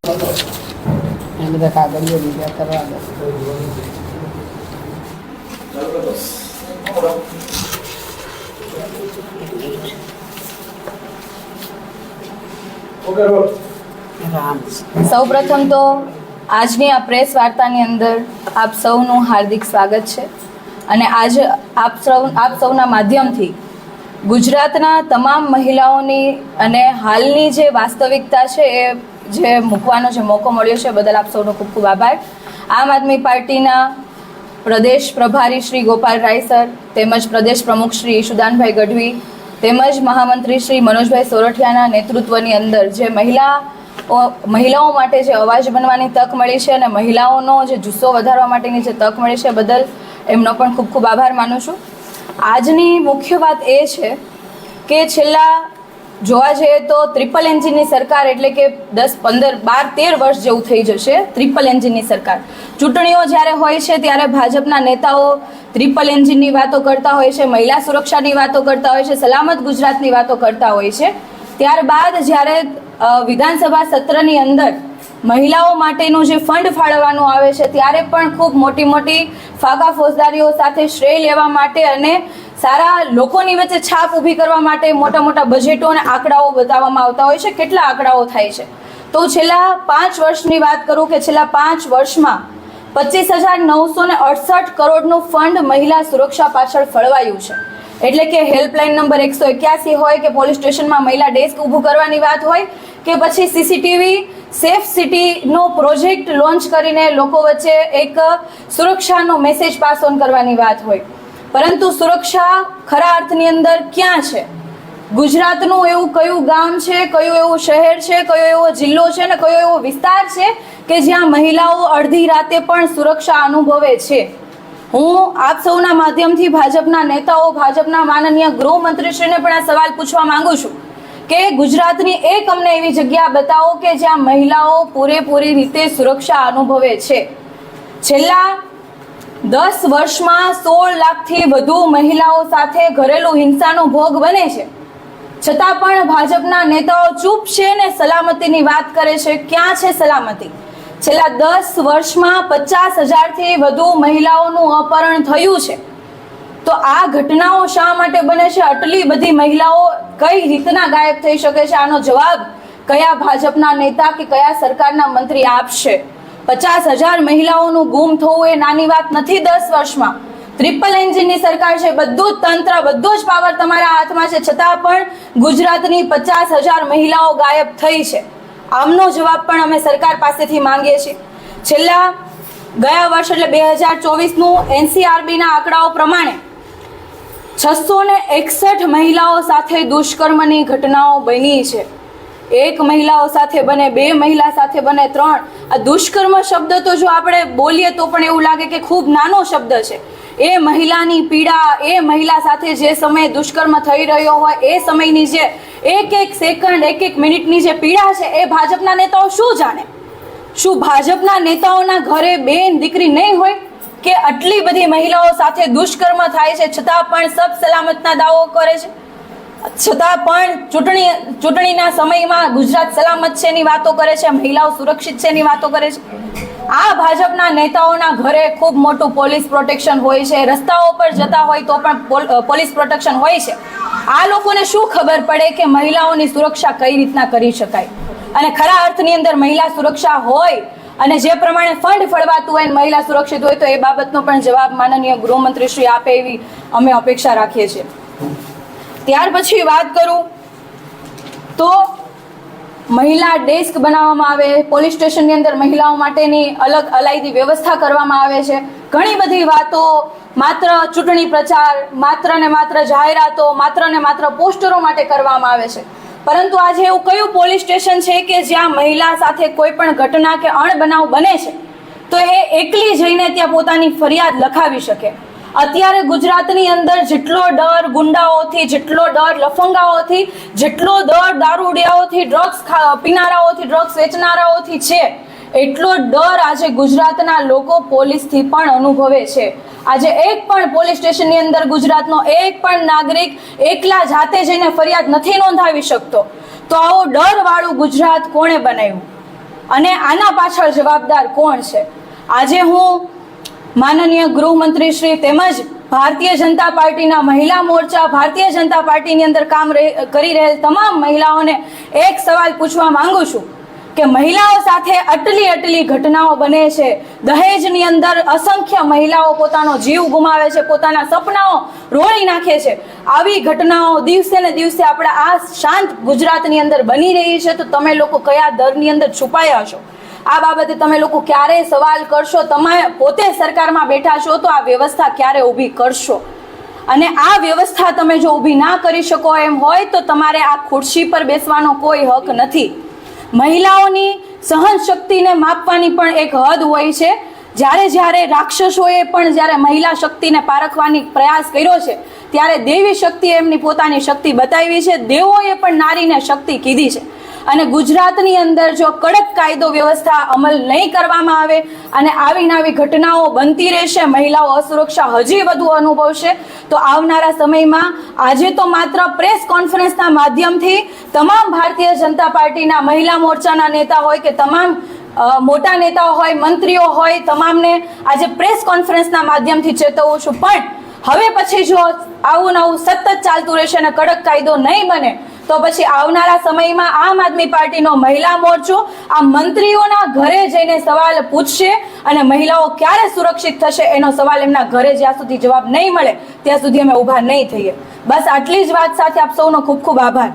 એ બધા કાગળિયો બીજા કરવા દો. સૌપ્રથમ તો આજની આ પ્રેસ વાર્તાની અંદર આપ સૌનું હાર્દિક સ્વાગત છે અને આજ આપ સૌના માધ્યમથી ગુજરાતના તમામ મહિલાઓની અને હાલની જે વાસ્તવિકતા છે એ જે મૂકવાનો જે મોકો મળ્યો છે બદલ આપ સૌનો ખૂબ ખૂબ આભાર. આમ આદમી પાર્ટીના પ્રદેશ પ્રભારી શ્રી ગોપાલ રાય સર તેમજ પ્રદેશ પ્રમુખ શ્રી ઈશુદાનભાઈ ગઢવી તેમજ મહામંત્રી શ્રી મનોજભાઈ સોરઠિયાના નેતૃત્વની અંદર જે મહિલાઓ માટે જે અવાજ બનવાની તક મળી છે અને મહિલાઓનો જે જુસ્સો વધારવા માટેની જે તક મળી છે બદલ એમનો પણ ખૂબ ખૂબ આભાર માનું છું. આજની મુખ્ય વાત એ છે કે છેલ્લા જોવા જઈએ તો ટ્રિપલ એન્જિનની સરકાર એટલે કે 10, 15, 12, 13 વર્ષ જેવું થઈ જશે. ટ્રિપલ એન્જિનની સરકાર ચૂંટણીઓ જ્યારે હોય છે ત્યારે ભાજપના નેતાઓ ટ્રિપલ એન્જિનની વાતો કરતા હોય છે, મહિલા સુરક્ષાની વાતો કરતા હોય છે, સલામત ગુજરાતની વાતો કરતા હોય છે. ત્યારબાદ જ્યારે વિધાનસભા સત્રની અંદર મહિલાઓ માટેનું જે ફંડ ફાળવવાનું આવે છે ત્યારે પણ ખૂબ મોટી મોટી ફાકા ફોજદારીઓ સાથે શ્રેય લેવા માટે અને સારા લોકોની વચ્ચે છાપ ઊભી કરવા માટે મોટા મોટા બજેટો અને આંકડાઓ બતાવવામાં આવતા હોય છે. કેટલા આંકડાઓ થાય છે તો છેલ્લા 5 વર્ષની વાત કરું કે છેલ્લા 5 વર્ષમાં 25,968 કરોડનું ફંડ મહિલા સુરક્ષા પાછળ ફળવાયું છે. એટલે કે હેલ્પલાઇન નંબર 181 હોય કે પોલીસ સ્ટેશનમાં મહિલા ડેસ્ક ઊભું કરવાની વાત હોય કે પછી સીસીટીવી સેફ સિટીનો પ્રોજેક્ટ લોન્ચ કરીને લોકો વચ્ચે એક સુરક્ષાનો મેસેજ પાસ ઓન કરવાની વાત હોય. પરંતુ સુરક્ષા ખરા અર્થની અંદર ક્યાં છે? ગુજરાતનું એવું કયું ગામ છે, કયું એવું શહેર છે, કયો એવો જિલ્લો છે ને કયો એવો વિસ્તાર છે કે જ્યાં મહિલાઓ અડધી રાતે પણ સુરક્ષા અનુભવે છે? હું આપ સૌના માધ્યમથી ભાજપના નેતાઓ, ભાજપના માનનીય ગૃહમંત્રીશ્રીને પણ આ સવાલ પૂછવા માંગુ છું કે ગુજરાતની એક અમને એવી જગ્યા બતાવો કે જ્યાં મહિલાઓ પૂરેપૂરી રીતે સુરક્ષા અનુભવે છે. છેલ્લા 10 વર્ષમાં 16 લાખથી વધુ મહિલાઓ સાથે ઘરેલું હિંસાનો ભોગ બને છે, છતાં પણ ભાજપના નેતાઓ ચૂપ છે ને સલામતીની વાત કરે છે. ક્યાં છે સલામતી? છેલ્લા 10 વર્ષમાં 50,000થી વધુ મહિલાઓનું અપહરણ થયું છે. તો આ ઘટનાઓ શા માટે બને છે? આટલી બધી મહિલાઓ કઈ રીતના ગાયબ થઈ શકે છે? આનો જવાબ કયા ભાજપના નેતા કે કયા સરકારના મંત્રી આપશે? 50,000 મહિલાઓનું ગુમ થવું એ નાની વાત નથી. 10 વર્ષમાં ટ્રિપલ એન્જિનની સરકાર છે, બધું જ તંત્ર, બધો જ પાવર તમારા હાથમાં છે, છતાં પણ ગુજરાતની 50,000 મહિલાઓ ગાયબ થઈ છે. આમનો જવાબ પણ અમે સરકાર પાસેથી માંગીએ છીએ. છેલ્લા ગયા વર્ષ એટલે 2024નું NCRBના આંકડાઓ પ્રમાણે 661 મહિલાઓ સાથે દુષ્કર્મની ઘટનાઓ બની છે. 1 મહિલાઓ સાથે બને, 2 મહિલા સાથે બને, 3. આ દુષ્કર્મ શબ્દ તો જો આપણે બોલીએ તો પણ એવું લાગે કે ખૂબ નાનો શબ્દ છે. એ મહિલાની પીડા, એ મહિલા સાથે જે સમયે દુષ્કર્મ થઈ રહ્યો હોય એ સમયની જે એક સેકન્ડ, એક મિનિટની જે પીડા છે એ ભાજપના નેતાઓ શું જાણે? શું ભાજપના નેતાઓના ઘરે બેન દીકરી નહીં હોય કે આટલી બધી મહિલાઓ સાથે દુષ્કર્મ થાય છે છતાં પણ સબ સલામતના દાવો કરે છે? છતાં પણ ચૂંટણીના સમયમાં ગુજરાત સલામત છે ની વાતો કરે છે, મહિલાઓ સુરક્ષિત છે ની વાતો કરે છે. આ ભાજપના નેતાઓના ઘરે ખૂબ મોટું પોલીસ પ્રોટેક્શન હોય છે, રસ્તાઓ પર જતા હોય તો પણ પોલીસ પ્રોટેક્શન હોય છે. આ લોકોને શું ખબર પડે કે મહિલાઓની સુરક્ષા કઈ રીતના કરી શકાય? અને ખરા અર્થની અંદર મહિલા સુરક્ષા હોય અને જે પ્રમાણે ફંડ ફળવાતું હોય મહિલા સુરક્ષિત હોય તો એ બાબતનો પણ જવાબ માનનીય ગૃહમંત્રીશ્રી આપે એવી અમે અપેક્ષા રાખીએ છીએ. ત્યાર પછી વાત કરું તો મહિલા ડેસ્ક બનાવવામાં આવે, પોલીસ સ્ટેશનની અંદર મહિલાઓ માટેની અલગ અલાયદી વ્યવસ્થા કરવામાં આવે છે. ઘણી બધી વાતો માત્ર ચૂંટણી પ્રચાર, માત્ર ને માત્ર જાહેરાતો, માત્ર ને માત્ર પોસ્ટરો માટે કરવામાં આવે છે. પરંતુ આજે એવું કયું પોલીસ સ્ટેશન છે કે જ્યાં મહિલા સાથે કોઈ પણ ઘટના કે અણબનાવ બને છે તો એ એકલી જઈને ત્યાં પોતાની ફરિયાદ લખાવી શકે? અત્યારે ગુજરાતની અંદર જેટલો ડર ગુંડાઓથી, જેટલો ડર લફંગાઓથી, જેટલો ડર દારૂડિયાઓથી, ડ્રગ્સ પીનારાઓથી, ડ્રગ્સ વેચનારાઓથી છે, એટલો ડર આજે ગુજરાતના લોકો પોલીસથી પણ અનુભવે છે. આજે એક પણ પોલીસ સ્ટેશનની અંદર ગુજરાતનો એક પણ નાગરિક એકલા જાતે જઈને ફરિયાદ નથી નોંધાવી શકતો. તો આવું ડરવાળું ગુજરાત કોણે બનાવ્યું? અને આના પાછળ જવાબદાર કોણ છે? આજે હું માનનીય ગૃહમંત્રી શ્રી તેમજ ભારતીય જનતા પાર્ટીના મહિલા મોરચા, ભારતીય જનતા પાર્ટીની અંદર કામ કરી રહેલ તમામ મહિલાઓને એક સવાલ પૂછવા માંગુ છું કે મહિલાઓ સાથે આટલી ઘટનાઓ બને છે. દહેજની અંદર અસંખ્ય મહિલાઓ પોતાનો જીવ ગુમાવે છે, પોતાના સપનાઓ રોળી નાખે છે. આવી ઘટનાઓ દિવસે ને દિવસે આપણા આ શાંત ગુજરાતની અંદર બની રહી છે. તો તમે લોકો કયા દરની અંદર છુપાયા છો? આ બાબતે તમે લોકો ક્યારે સવાલ કરશો? તમે પોતે સરકારમાં બેઠા છો તો આ વ્યવસ્થા ક્યારે ઊભી કરશો? અને આ વ્યવસ્થા તમે જો ઊભી ના કરી શકો એમ હોય તો તમારે આ ખુરશી પર બેસવાનો કોઈ હક નથી. મહિલાઓની સહન શક્તિને માપવાની પણ એક હદ હોય છે. જ્યારે રાક્ષસોએ પણ જ્યારે મહિલા શક્તિને પારખવાની પ્રયાસ કર્યો છે ત્યારે દેવી શક્તિએ એમની પોતાની શક્તિ બતાવી છે. દેવોએ પણ નારીને શક્તિ કીધી છે. અને ગુજરાતની અંદર જો કડક કાયદો વ્યવસ્થા અમલ નહીં કરવામાં આવે અને આવી ઘટનાઓ બનતી રહેશે, મહિલાઓ અસુરક્ષા હજી વધુ અનુભવશે, તો આવનારા સમયમાં આજે તો માત્ર પ્રેસ કોન્ફરન્સના માધ્યમથી તમામ ભારતીય જનતા પાર્ટીના મહિલા મોરચાના નેતા હોય કે તમામ મોટા નેતાઓ હોય, મંત્રીઓ હોય, તમામને આજે પ્રેસ કોન્ફરન્સના માધ્યમથી ચેતવું છું. પણ હવે પછી જો આવું સતત ચાલતું રહેશે અને કડક કાયદો નહીં બને તો પછી આવનારા સમયમાં આમ આદમી પાર્ટીનો મહિલા મોરચો આ મંત્રીઓના ઘરે જઈને સવાલ પૂછશે અને મહિલાઓ ક્યારે સુરક્ષિત થશે એનો સવાલ એમના ઘરે જ્યાં સુધી જવાબ નહીં મળે ત્યાં સુધી અમે ઊભા નહીં થઈએ. બસ આટલી જ વાત સાથે આપ સૌનો ખૂબ ખૂબ આભાર.